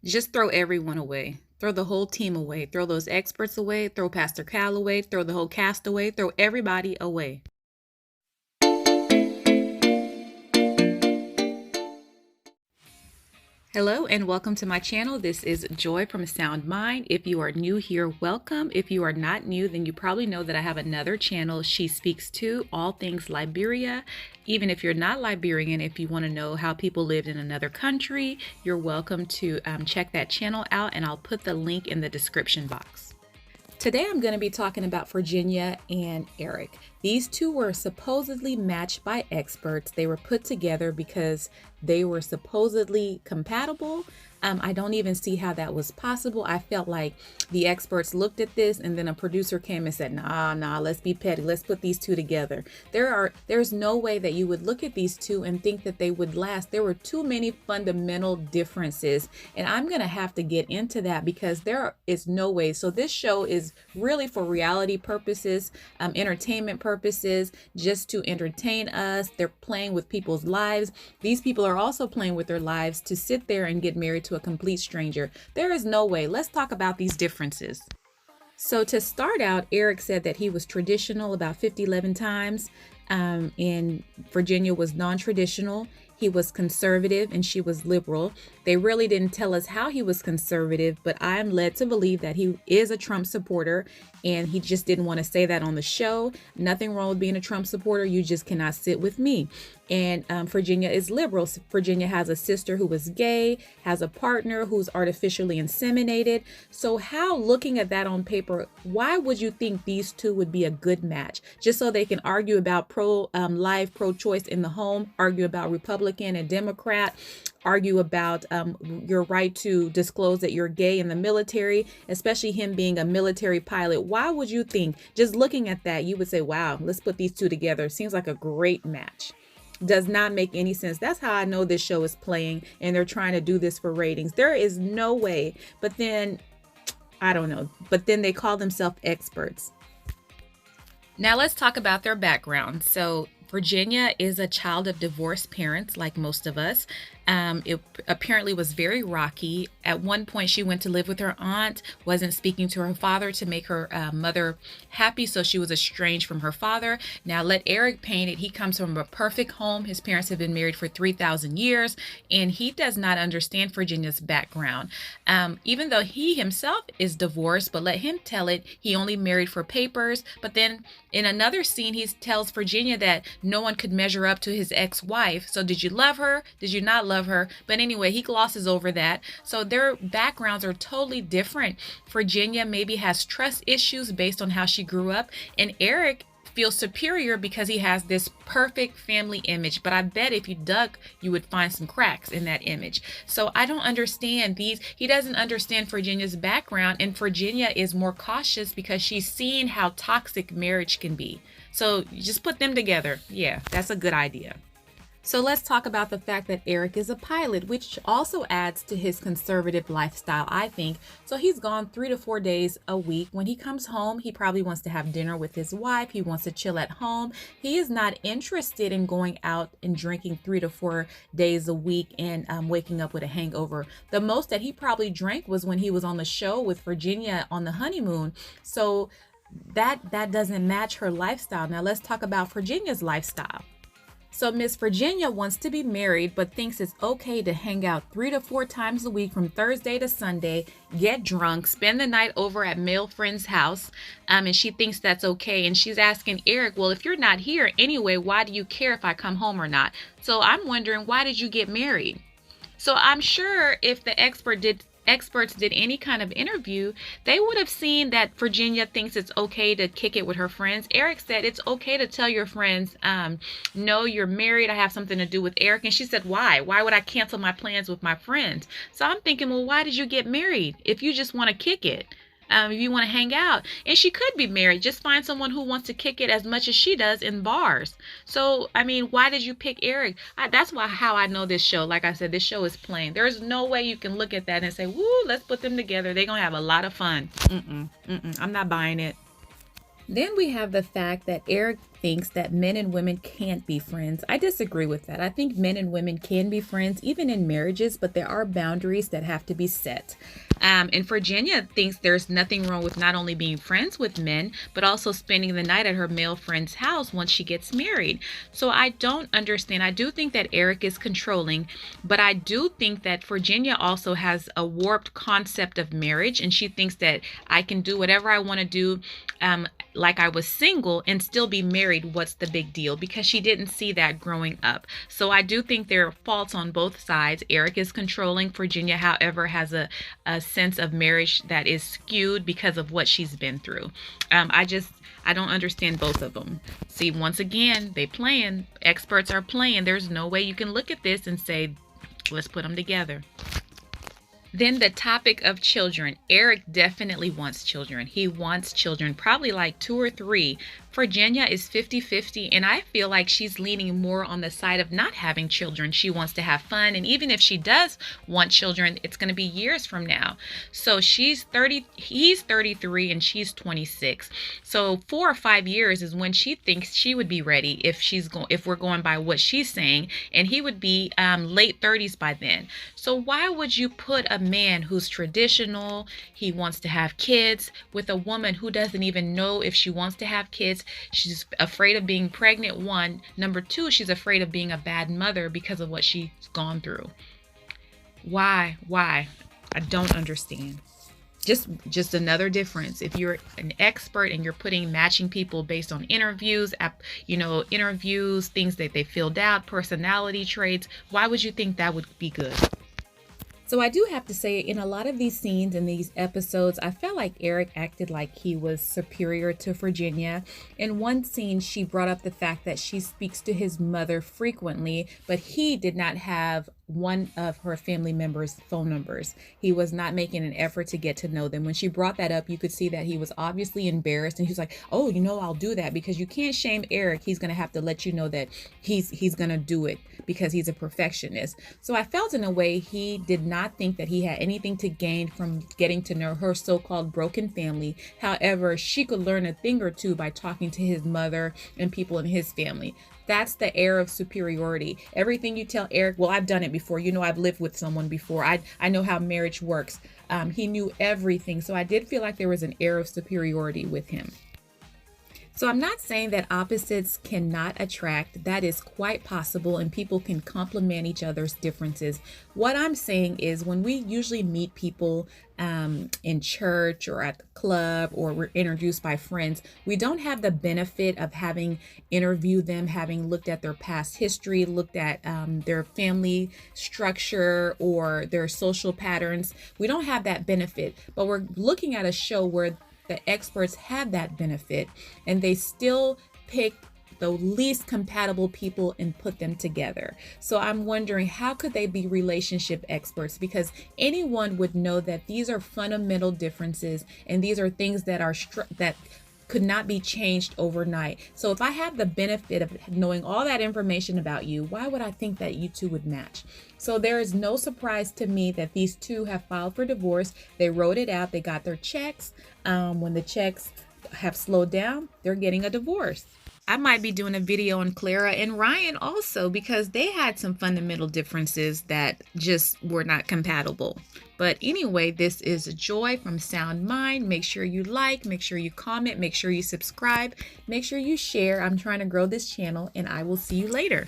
Just throw everyone away. Throw the whole team away. Throw those experts away. Throw Pastor Cal away. Throw the whole cast away. Throw everybody away. Hello and welcome to my channel. This is Joy from a Sound Mind. If you are new here, welcome. If you are not new, then you probably know that I have another channel, She Speaks To, all things Liberia. Even if you're not Liberian, if you want to know how people lived in another country, you're welcome to check that channel out, and I'll put the link in the description box. Today I'm going to be talking about Virginia and Erik. These two were supposedly matched by experts. They were put together because they were supposedly compatible. I don't even see how that was possible. I felt like the experts looked at this and then a producer came and said, nah, let's be petty. Let's put these two together. There's no way that you would look at these two and think that they would last. There were too many fundamental differences, and I'm going to have to get into that because there is no way. So this show is really for reality purposes, entertainment purposes, just to entertain us. They're playing with people's lives. These people are also playing with their lives to sit there and get married to a complete stranger. There is no way. Let's talk about these differences. So to start out, Erik said that he was traditional about 11 times, and Virginia was non-traditional. He was conservative and she was liberal. They really didn't tell us how he was conservative, but I'm led to believe that he is a Trump supporter, and he just didn't want to say that on the show. Nothing wrong with being a Trump supporter. You just cannot sit with me. And Virginia is liberal. Virginia has a sister who is gay, has a partner who's artificially inseminated. So how, looking at that on paper, why would you think these two would be a good match? Just so they can argue about pro-life, pro-choice in the home, argue about Republican and Democrat, argue about your right to disclose that you're gay in the military, especially him being a military pilot. Why would you think, just looking at that, you would say, wow, let's put these two together? Seems like a great match. Does not make any sense. That's how I know this show is playing and they're trying to do this for ratings. There is no way. But then, I don't know. But then they call themselves experts. Now let's talk about their background. So Virginia is a child of divorced parents, like most of us. It apparently was very rocky. At one point, she went to live with her aunt, wasn't speaking to her father to make her mother happy, so she was estranged from her father. Now, let Erik paint it. He comes from a perfect home. His parents have been married for 3,000 years, and he does not understand Virginia's background. Even though he himself is divorced, but let him tell it, he only married for papers. But then in another scene, he tells Virginia that no one could measure up to his ex-wife. So did you love her? Did you not love her? But anyway, he glosses over that. So their backgrounds are totally different. Virginia maybe has trust issues based on how she grew up, and Erik feels superior because he has this perfect family image. But I bet if you dug, you would find some cracks in that image. So I don't understand these. He doesn't understand Virginia's background, and Virginia is more cautious because she's seen how toxic marriage can be. So just put them together. Yeah, that's a good idea. So let's talk about the fact that Erik is a pilot, which also adds to his conservative lifestyle, I think. So he's gone 3 to 4 days a week. When he comes home, he probably wants to have dinner with his wife. He wants to chill at home. He is not interested in going out and drinking 3 to 4 days a week and waking up with a hangover. The most that he probably drank was when he was on the show with Virginia on the honeymoon. So that doesn't match her lifestyle. Now let's talk about Virginia's lifestyle. So Miss Virginia wants to be married, but thinks it's okay to hang out 3 to 4 times a week from Thursday to Sunday, get drunk, spend the night over at male friend's house, and she thinks that's okay. And she's asking Erik, well, if you're not here anyway, why do you care if I come home or not? So I'm wondering, why did you get married? So I'm sure if the experts did any kind of interview, they would have seen that Virginia thinks it's okay to kick it with her friends. Erik said it's okay to tell your friends, no, you're married, I have something to do with Erik. And she said, why? Why would I cancel my plans with my friends? So I'm thinking, well, why did you get married if you just want to kick it? If you want to hang out? And she could be married. Just find someone who wants to kick it as much as she does in bars. So, I mean, why did you pick Erik? That's how I know this show. Like I said, this show is playing. There's no way you can look at that and say, woo, let's put them together. They're going to have a lot of fun. I'm not buying it. Then we have the fact that Erik thinks that men and women can't be friends. I disagree with that. I think men and women can be friends, even in marriages, but there are boundaries that have to be set. And Virginia thinks there's nothing wrong with not only being friends with men, but also spending the night at her male friend's house once she gets married. So I don't understand. I do think that Erik is controlling, but I do think that Virginia also has a warped concept of marriage, and she thinks that I can do whatever I want to do, like I was single and still be married. What's the big deal? Because she didn't see that growing up. So I do think there are faults on both sides. Erik is controlling. Virginia, however, has a sense of marriage that is skewed because of what she's been through. I don't understand both of them. See, once again, they playing. Experts are playing. There's no way you can look at this and say, let's put them together. Then the topic of children. Erik definitely wants children. He wants children, probably like 2 or 3. Virginia is 50-50, and I feel like she's leaning more on the side of not having children. She wants to have fun, and even if she does want children, it's going to be years from now. So she's 30, he's 33, and she's 26. So 4 or 5 years is when she thinks she would be ready if we're going by what she's saying, and he would be late 30s by then. So why would you put a man who's traditional, he wants to have kids, with a woman who doesn't even know if she wants to have kids? She's afraid of being pregnant, 1. Number 2, she's afraid of being a bad mother because of what she's gone through. Why? I don't understand. Just another difference. If you're an expert and you're putting matching people based on interviews, things that they filled out, personality traits, why would you think that would be good? So I do have to say, in a lot of these scenes in these episodes, I felt like Erik acted like he was superior to Virginia. In one scene, she brought up the fact that she speaks to his mother frequently, but he did not have one of her family members' phone numbers. He was not making an effort to get to know them. When she brought that up, you could see that he was obviously embarrassed, and he was like, oh, I'll do that, because you can't shame Erik. He's going to have to let you know that he's going to do it because he's a perfectionist. So I felt in a way he did not think that he had anything to gain from getting to know her so-called broken family. However, she could learn a thing or two by talking to his mother and people in his family. That's the air of superiority. Everything you tell Erik, well, I've done it before. I've lived with someone before. I know how marriage works. He knew everything. So I did feel like there was an air of superiority with him. So I'm not saying that opposites cannot attract. That is quite possible, and people can complement each other's differences. What I'm saying is, when we usually meet people in church or at the club, or we're introduced by friends, we don't have the benefit of having interviewed them, having looked at their past history, looked at their family structure or their social patterns. We don't have that benefit, but we're looking at a show where the experts have that benefit, and they still pick the least compatible people and put them together. So I'm wondering, how could they be relationship experts? Because anyone would know that these are fundamental differences, and these are things that are that could not be changed overnight. So if I have the benefit of knowing all that information about you, why would I think that you two would match? So there is no surprise to me that these two have filed for divorce. They wrote it out. They got their checks. When the checks have slowed down, they're getting a divorce. I might be doing a video on Clara and Ryan also, because they had some fundamental differences that just were not compatible. But anyway, this is Joy from Sound Mind. Make sure you like, make sure you comment, make sure you subscribe, make sure you share. I'm trying to grow this channel, and I will see you later.